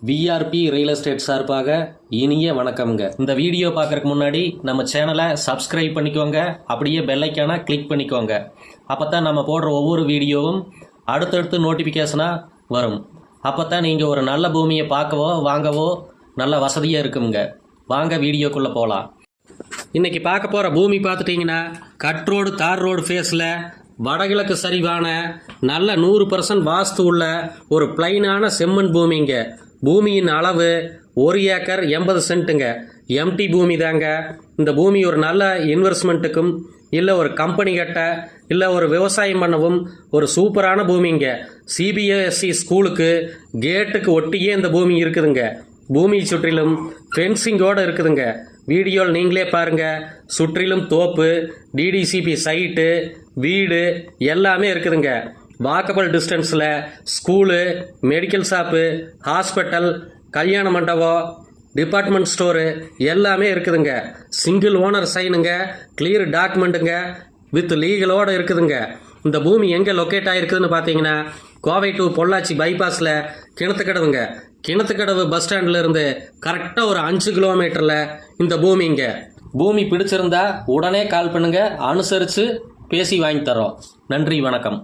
VRB real estate சார்பாக இனிய வணக்கம்ங்க. இந்த வீடியோ பார்க்கறதுக்கு முன்னாடி நம்ம சேனலை சப்ஸ்கிரைப் பண்ணிக்கோங்க, அப்படியே பெல் ஐக்கானை கிளிக் பண்ணிக்கோங்க. அப்போ தான் நம்ம போடுற ஒவ்வொரு வீடியோவும் அடுத்தடுத்து நோட்டிஃபிகேஷனாக வரும். அப்போ தான் நீங்கள் ஒரு நல்ல பூமியை பார்க்கவோ வாங்கவோ நல்ல வசதியாக இருக்குங்க. வாங்க வீடியோக்குள்ளே போகலாம். இன்றைக்கி பார்க்க போகிற பூமி பார்த்துட்டிங்கன்னா கட் ரோடு தார் ரோடு ஃபேஸில் வடகிழக்கு சரிவான நல்ல 100% வாஸ்து உள்ள ஒரு பிளைனான செம்மண் பூமிங்க. பூமியின் அளவு 1 ஏக்கர் 80 சென்ட்டுங்க. எம்டி பூமி தாங்க. இந்த பூமி ஒரு நல்ல இன்வெஸ்ட்மெண்ட்டுக்கும் இல்லை ஒரு கம்பெனி கட்ட இல்லை ஒரு விவசாயம் பண்ணவும் ஒரு சூப்பரான பூமிங்க. சிபிஎஸ்சி ஸ்கூலுக்கு கேட்டுக்கு ஒட்டியே இந்த பூமி இருக்குதுங்க. பூமி சுற்றிலும் ஃபென்சிங்கோடு இருக்குதுங்க. வீடியோவில் நீங்களே பாருங்கள். சுற்றிலும் தோப்பு, டிடிசிபி சைட்டு, வீடு எல்லாமே இருக்குதுங்க. வாக்கபிள் டிஸ்டன்ஸில் ஸ்கூலு, மெடிக்கல் ஷாப்பு, ஹாஸ்பிட்டல், கல்யாண மண்டபம், டிபார்ட்மெண்ட் ஸ்டோரு எல்லாமே இருக்குதுங்க. சிங்கிள் ஓனர் சைனுங்க, கிளியர் டாக்குமெண்ட்டுங்க, வித் லீகலோடு இருக்குதுங்க. இந்த பூமி எங்கே லொக்கேட் ஆகிருக்குதுன்னு பார்த்தீங்கன்னா கோவை டு பொள்ளாச்சி பைபாஸில் கிணத்துக்கடவுங்க. கிணத்துக்கடவு பஸ் ஸ்டாண்டில் இருந்து கரெக்டாக ஒரு 5 கிலோமீட்டரில் இந்த பூமிங்க. பூமி பிடிச்சிருந்தா உடனே கால் பண்ணுங்கள், அனுசரித்து பேசி வாங்கி தரோம். நன்றி, வணக்கம்.